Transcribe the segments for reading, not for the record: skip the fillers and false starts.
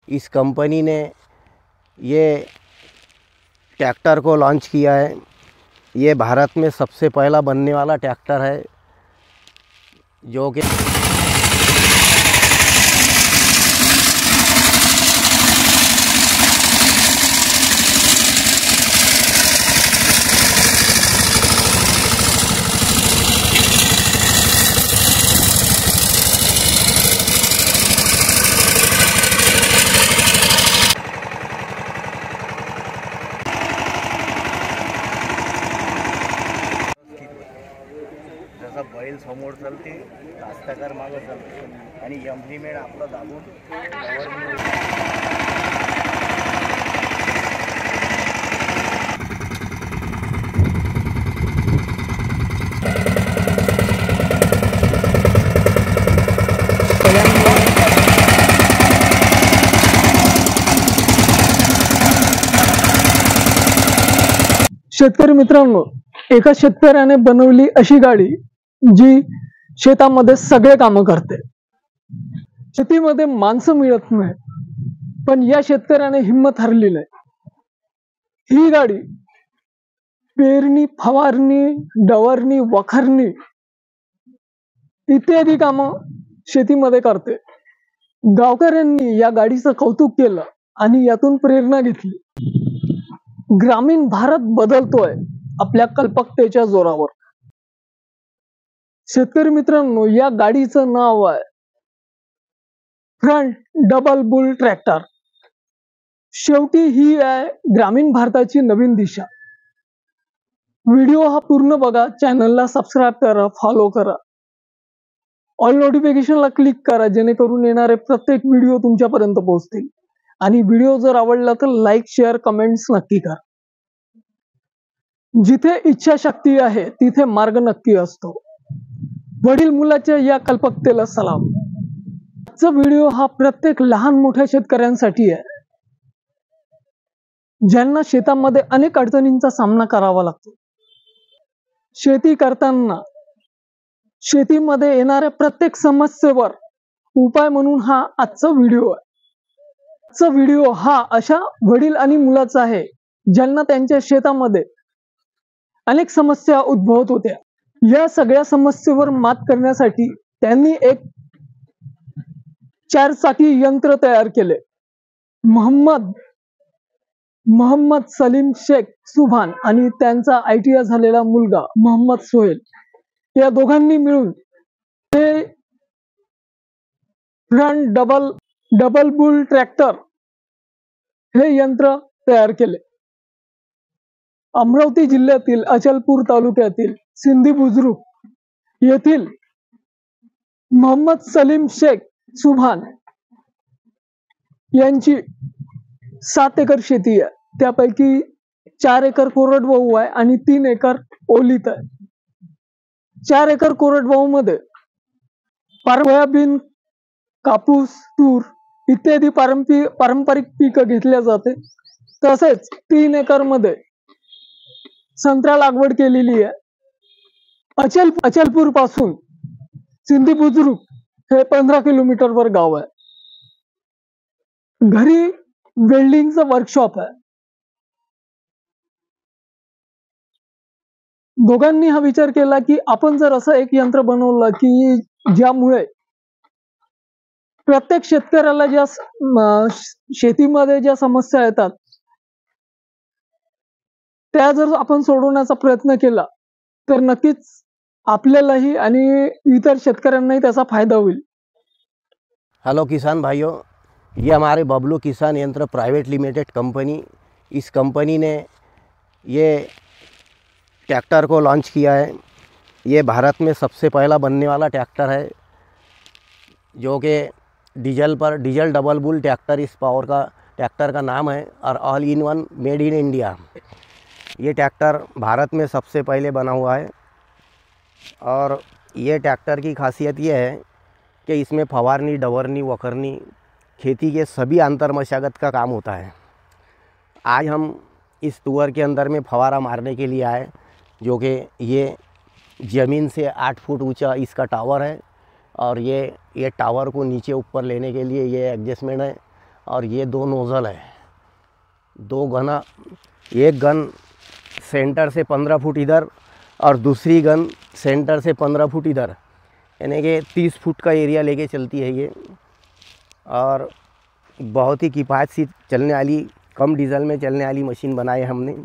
इस company ने ये tractor को लॉन्च किया है। ये भारत में सबसे पहला बनने वाला ट्रैक्टर है जो कि जसा बैल समोर चालते कास्तकार मागं चालते आणि यमलीमेड आपलं दाबून शेतकरी मित्रांनो, एका शेतकऱ्याने बनवली अशी गाडी जी शेतामध्ये सगळे कामं करते। शेतीमध्ये माणसं मिळत नाही, पण या शेतकऱ्याने हिम्मत हरली नाही। ही गाडी पेरणी, फवारणी, डवरणी, वखरणी इत्यादी कामं शेतीमध्ये करते। गावकऱ्यांनी या गाडीचं कौतुक केलं आणि यातून प्रेरणा घेतली। ग्रामीण भारत बदलतोय आपल्या कल्पकतेच्या जोरावर। शेतकरी मित्रांनो, या गाडीचं नाव आहे फ्रंट डबल बुल ट्रॅक्टर। शेवटी ही आहे ग्रामीण भारताची नवीन दिशा। व्हिडिओ हा पूर्ण बघा, चॅनलला सबस्क्राइब करा, फॉलो करा, ऑल नोटिफिकेशनला क्लिक करा, जेणेकरून येणारे प्रत्येक व्हिडिओ तुमच्यापर्यंत पोहोचतील। आणि व्हिडिओ जर आवडला तर लाईक, शेअर, कमेंट्स नक्की करा। जिथे इच्छाशक्ती आहे तिथे मार्ग नक्की असतो। वडील मुलाच्या या कल्पकतेला सलाम। आजचा व्हिडिओ हा प्रत्येक लहान मोठ्या शेतकऱ्यांसाठी आहे, ज्यांना शेतामध्ये अनेक अडचणींचा सामना करावा लागतो। शेती करताना शेतीमध्ये येणाऱ्या प्रत्येक समस्येवर उपाय म्हणून हा आजचा व्हिडिओ आहे। आजचा व्हिडिओ हा अशा वडील आणि मुलाचा आहे ज्यांना त्यांच्या शेतामध्ये अनेक समस्या उद्भवत होत्या। या सगळ्या समस्येवर मात करण्यासाठी त्यांनी एक 4 चाकी यंत्र तयार केले। मोहम्मद सलीम शेख सुभान आणि त्यांचा ITI झालेला मुलगा मोहम्मद सोहेल, या दोघांनी मिळून हे फ्रंट डबल बुल ट्रॅक्टर हे यंत्र तयार केले। अमरावती जिल्ह्यातील अचलपूर तालुक्यातील सिंधी बुजुर्ग येथील मोहम्मद सलीम शेख सुभान यांची 7 एकर शेती आहे। त्यापैकी 4 एकर कोरडवाहू आहे आणि 3 एकर ओलीत आहे। 4 एकर कोरडवाहू मध्ये सोयाबीन, कापूस, तूर इत्यादी पारंपरिक पिकं घेतल्या जाते। तसेच 3 एकर मध्ये संत्रा लागवड केलेली आहे। अचलपूर पासून सिंधी बुजुर्ग हे 15 किलोमीटरवर गाव आहे। घरी वेल्डिंगचं वर्कशॉप आहे। दोघांनी हा विचार केला की आपण जर असं एक यंत्र बनवलं की ज्यामुळे प्रत्येक शेतकऱ्याला ज्या शेतीमध्ये ज्या समस्या येतात त्या जर आपण सोडवण्याचा प्रयत्न केला तर नक्कीच आपल्यालाही आणि इतर शेतकऱ्यांनाही त्याचा फायदा होईल। हेलो किसान भाइयों, ये हमारे बबलू किसान यंत्र प्राइवेट लिमिटेड कंपनी, इस कंपनी ने ये ट्रैक्टर को लॉन्च किया है। ये भारत में सबसे पहला बनने वाला ट्रैक्टर है जो कि डीजल डबल बुल ट्रैक्टर इस पावर का ट्रैक्टर का नाम है और all in one made in India. ये ट्रैक्टर भारत में सबसे पहले बना हुआ है और ये ट्रैक्टर की खासियत ये है कि इसमें फवारनी, डवरनी, वखरनी, खेती के सभी अंतर मशागत का काम होता है। आज हम इस तुअर के अंदर में फवारा मारने के लिए आए, जो कि ये ज़मीन से 8 फुट ऊंचा इसका टावर है और ये टावर को नीचे ऊपर लेने के लिए ये एडजस्टमेंट है और ये 2 नोज़ल है, 2 गन, एक गन सेंटर से 15 फुट इधर और दूसरी गन सेंटर से 15 फुट इधर, यानी कि 30 फुट का एरिया लेके चलती है ये। और बहुत ही किफ़ायत सी चलने वाली, कम डीजल में चलने वाली मशीन बनाई है हमने।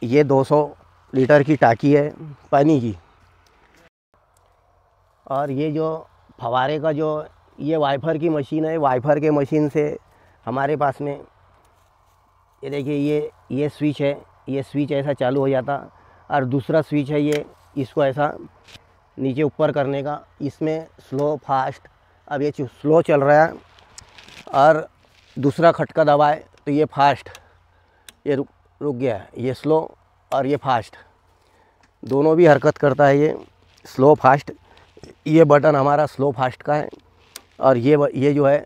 ये 200 लीटर की टाकी है पानी की। और ये जो फवारे का जो ये वाइफर की मशीन है, वाइफर के मशीन से हमारे पास में ये देखिए ये स्विच है, ये स्विच ऐसा चालू हो जाता और दूसरा स्विच है ये, इसको ऐसा नीचे ऊपर करने का। इसमें स्लो फास्ट, अब ये स्लो चल रहा है और दूसरा खटका दबाए तो ये फास्ट, ये रुक गया है, ये स्लो और ये फास्ट दोनों भी हरकत करता है ये स्लो फास्ट। ये बटन हमारा स्लो फास्ट का है और ये जो है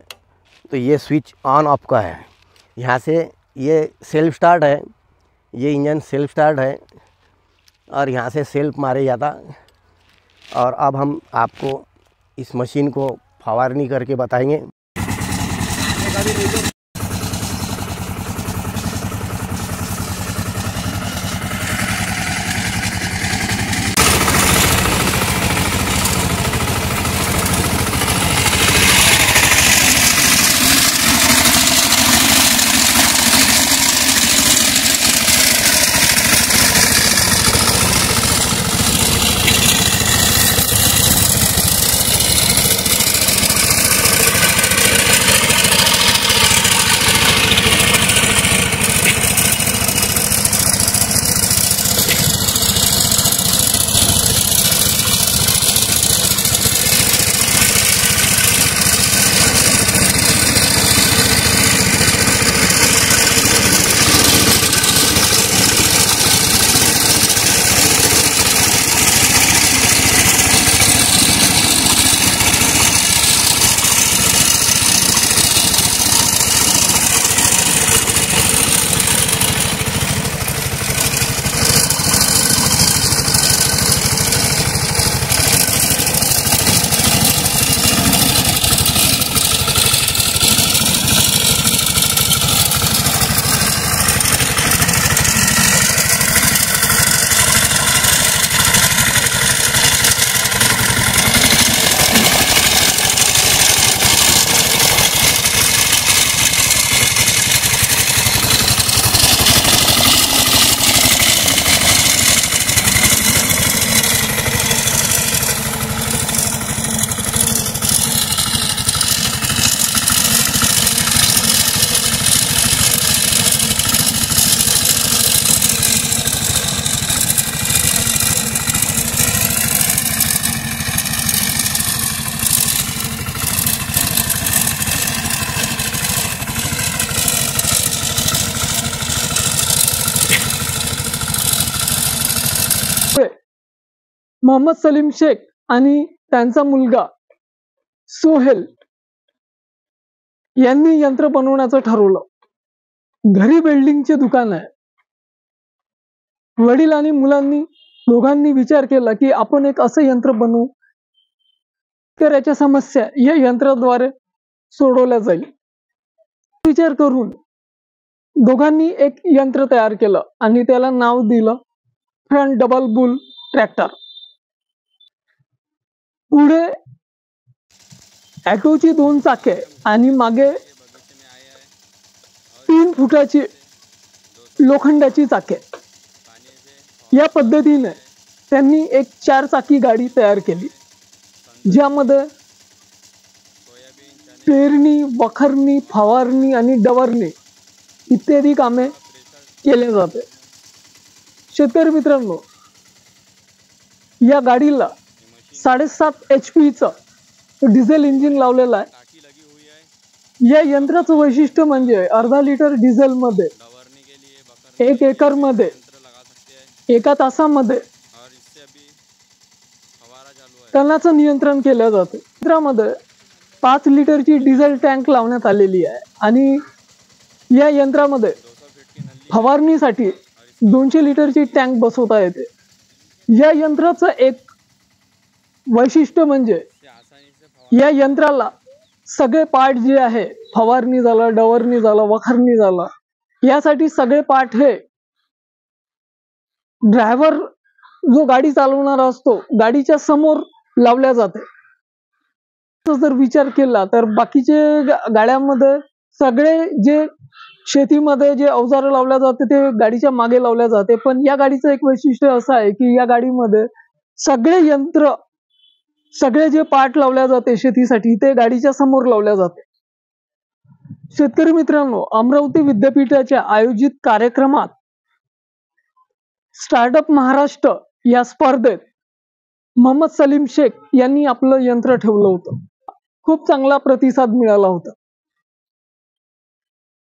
तो ये स्विच ऑन ऑफ का है। यहाँ से ये सेल्फ स्टार्ट है, ये इंजन सेल्फ स्टार्ट है और यहाँ से सेल्फ मारे जाता। और अब हम आपको इस मशीन को फवारनी करके बताएंगे। मोहम्मद सलीम शेख आणि त्यांचा मुलगा सोहेल यांनी यंत्र बनवण्याचं ठरवलं। घरी वेल्डिंगचे दुकान आहे। वडील आणि मुलांनी दोघांनी विचार केला की आपण एक असं यंत्र बनवू तर याच्या समस्या या यंत्राद्वारे सोडवल्या जाईल। विचार करून दोघांनी एक यंत्र तयार केलं आणि त्याला नाव दिलं फ्रंट डबल बुल ट्रॅक्टर। पुढे ॲटोची 2 चाके आणि मागे 3 फुटाची लोखंडाची चाके, या पद्धतीने त्यांनी एक 4 चाकी गाडी तयार केली, ज्यामध्ये पेरणी, वखरणी, फवारणी आणि डवरणी इत्यादी कामे केले जाते। शेतकरी मित्रांनो, या गाडीला 7.5 HP चं डिझेल इंजिन लावलेलं आहे। या यंत्राचं वैशिष्ट्य म्हणजे अर्धा लिटर डिझेल मध्ये 1 एकर मध्ये 1 तासामध्ये टनाचं नियंत्रण केलं जातं। यंत्रामध्ये 5 लिटरची डिझेल टँक लावण्यात आलेली आहे आणि या यंत्रामध्ये फवारणीसाठी 200 लिटरची टँक बसवता येते। या यंत्राचं एक वैशिष्ट्य म्हणजे या यंत्राला सगळे पार्ट जे आहे, फवारणी झालं, डवरणी झालं, वखरणी झालं, यासाठी सगळे पार्ट हे ड्रायव्हर जो गाडी चालवणारा असतो गाडीच्या समोर लावल्या जाते. जर विचार केला तर बाकीचे गाड्यांमध्ये सगळे जे शेतीमध्ये जे अवजारं लावल्या जाते ते गाडीच्या मागे लावल्या जाते, पण या गाडीचं एक वैशिष्ट्य असं आहे की या गाडीमध्ये सगळे यंत्र, सगळे जे पार्ट लावल्या जाते शेतीसाठी ते गाडीच्या समोर लावल्या जाते. शेतकरी मित्रांनो, अमरावती विद्यापीठाच्या आयोजित कार्यक्रमात स्टार्टअप महाराष्ट्र या स्पर्धेत मोहम्मद सलीम शेख यांनी आपलं यंत्र ठेवलं होतं. खूप चांगला प्रतिसाद मिळाला होता.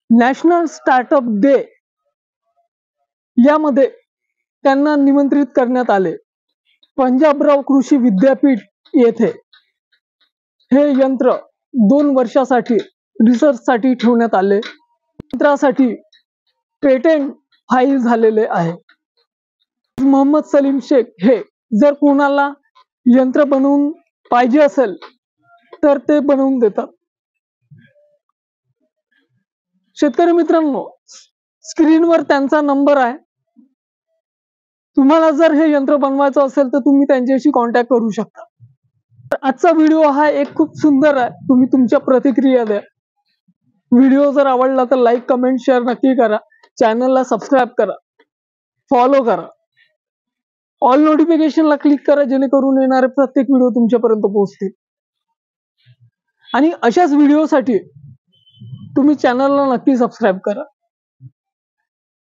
नॅशनल स्टार्टअप डे यामध्ये त्यांना निमंत्रित करण्यात आले. पंजाबराव कृषी विद्यापीठ येथे हे यंत्र 2 वर्षासाठी रिसर्च साठी ठेवण्यात आले. यंत्रासाठी पेटेंट फाईल झालेले आहे. मोहम्मद सलीम शेख हे जर कोणाला यंत्र बनवून पाहिजे असेल तर ते बनवून देतात. शेतकरी मित्रांनो, स्क्रीनवर त्यांचा नंबर आहे. तुम्हाला जर हे यंत्र बनवायचं असेल तर तुम्ही त्यांच्याशी कॉन्टॅक्ट करू शकता. आजचा व्हिडिओ हा एक खूप सुंदर आहे. तुम्ही तुमच्या प्रतिक्रिया द्या. व्हिडिओ जर आवडला तर लाईक, कमेंट, शेअर नक्की करा. चॅनलला सबस्क्राईब करा, फॉलो करा, ऑल नोटिफिकेशनला क्लिक करा जेणेकरून येणारे प्रत्येक व्हिडिओ तुमच्यापर्यंत पोहोचतील. आणि अशाच व्हिडिओसाठी तुम्ही चॅनलला नक्की सबस्क्राईब करा.